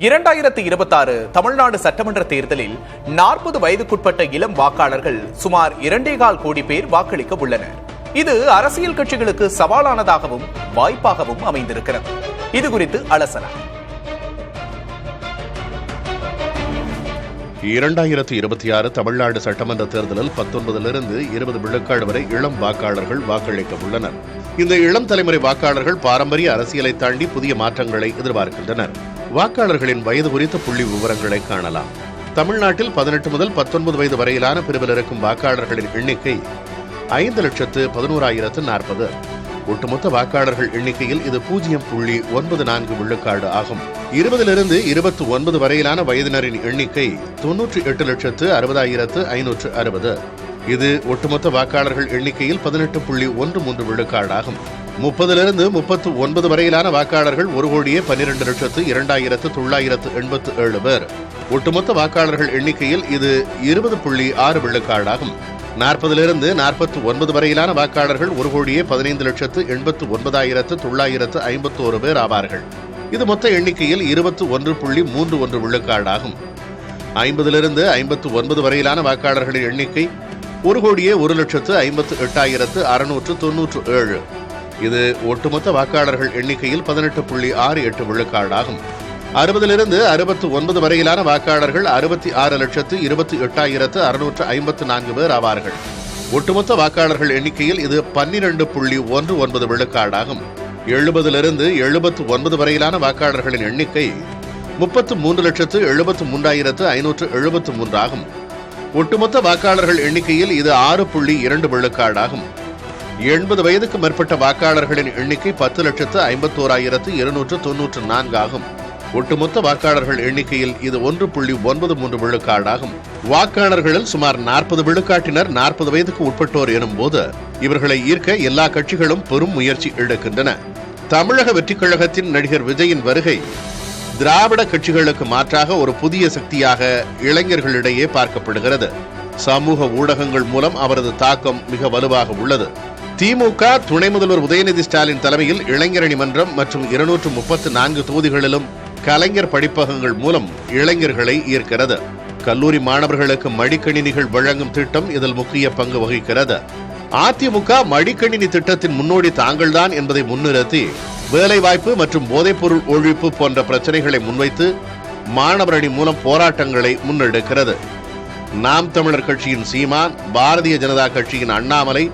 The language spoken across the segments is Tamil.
2026 தமிழ்நாடு சட்டமன்ற தேர்தலில் 40 வயதுக்குட்பட்ட இளம் வாக்காளர்கள் சுமார் 2.25 கோடி பேர் வாக்களிக்க உள்ளனர். இது அரசியல் கட்சிகளுக்கு சவாலானதாகவும் வாய்ப்பாகவும் அமைந்திருக்கிறது. இது குறித்து அலசலாம். 2026 தமிழ்நாடு சட்டமன்ற தேர்தலில் 19 20 விழுக்காடு வரை இளம் வாக்காளர்கள் வாக்களிக்க உள்ளனர். இந்த இளம் தலைமுறை வாக்காளர்கள் பாரம்பரிய அரசியலை தாண்டி புதிய மாற்றங்களை எதிர்பார்க்கின்றனர். வாக்காளர்களின் வயது குறித்த புள்ளி விவரங்களை காணலாம். தமிழ்நாட்டில் 18 முதல் 19 வயது வரையிலான பிரிவில் இருக்கும் வாக்காளர்களின் எண்ணிக்கை 5,11,040. ஒட்டுமொத்த வாக்காளர்கள் எண்ணிக்கையில் இது 0.94 விழுக்காடு ஆகும். 20 29 வரையிலான வயதினரின் எண்ணிக்கை 98,60,560. இது ஒட்டுமொத்த வாக்காளர்கள் எண்ணிக்கையில் 18.13 விழுக்காடாகும். 30 39 வரையிலான வாக்காளர்கள் 1,12,02,987 பேர். ஒட்டுமொத்த வாக்காளர்கள் எண்ணிக்கையில் இது 20.6 விழுக்காடாகும். 40 49 வரையிலான வாக்காளர்கள் 1,15,89,951 பேர் ஆவார்கள். இது மொத்த எண்ணிக்கையில் 21.31 விழுக்காடாகும். 50 59 வரையிலான வாக்காளர்களின் எண்ணிக்கை 1,58,697. இது ஒட்டுமொத்த வாக்காளர்கள் எண்ணிக்கையில் 18.68 விழுக்காடாகும். 60 69 வரையிலான வாக்காளர்கள் 66,28,654 பேர் ஆவார்கள். ஒட்டுமொத்த வாக்காளர்கள் எண்ணிக்கையில் இது 12.19 விழுக்காடாகும். 70 79 வரையிலான வாக்காளர்களின் எண்ணிக்கை 33,73,573 ஆகும். ஒட்டுமொத்த வாக்காளர்கள் எண்ணிக்கையில் இது 6.2 விழுக்காடாகும். 80 வயதுக்கு மேற்பட்ட வாக்காளர்களின் எண்ணிக்கை 10,51,294 ஆகும். ஒட்டுமொத்த வாக்காளர்கள் எண்ணிக்கையில் இது 1.93 விழுக்காடாகும். வாக்காளர்களில் சுமார் 40 விழுக்காட்டினர் 40 வயதுக்கு உட்பட்டோர் எனும் போது இவர்களை ஈர்க்க எல்லா கட்சிகளும் பெரும் முயற்சி எடுக்கின்றன. தமிழக வெற்றிக் கழகத்தின் நடிகர் விஜயின் வருகை திராவிட கட்சிகளுக்கு மாற்றாக ஒரு புதிய சக்தியாக இளைஞர்களிடையே பார்க்கப்படுகிறது. சமூக ஊடகங்கள் மூலம் அவரது தாக்கம் மிக வலுவாக உள்ளது. திமுக துணை முதல்வர் உதயநிதி ஸ்டாலின் தலைமையில் இளைஞரணி மன்றம் மற்றும் 234 தொகுதிகளிலும் கலைஞர் படிப்பகங்கள் மூலம் இளைஞர்களை ஈர்க்கிறது. கல்லூரி மாணவர்களுக்கு மடிக்கணினிகள் வழங்கும் திட்டம் இதில் முக்கிய பங்கு வகிக்கிறது. அதிமுக மடிக்கணினி திட்டத்தின் முன்னோடி தாங்கள்தான் என்பதை முன்னிறுத்தி வேலைவாய்ப்பு மற்றும் போதைப்பொருள் ஒழிப்பு போன்ற பிரச்சனைகளை முன்வைத்து மாணவரணி மூலம் போராட்டங்களை முன்னெடுக்கிறது. நாம் தமிழர் கட்சியின் சீமான், பாரதிய ஜனதா கட்சியின் அண்ணாமலை,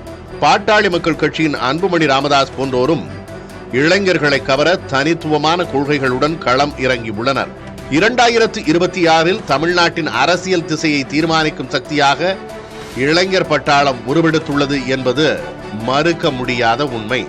பாட்டாளி மக்கள் கட்சியின் அன்புமணி ராமதாஸ் போன்றோரும் இளைஞர்களை கவர தனித்துவமான கொள்கைகளுடன் களம் இறங்கியுள்ளனர். 2026 தமிழ்நாட்டின் அரசியல் திசையை தீர்மானிக்கும் சக்தியாக இளைஞர் பட்டாளம் உருவெடுத்துள்ளது என்பது மறுக்க முடியாத உண்மை.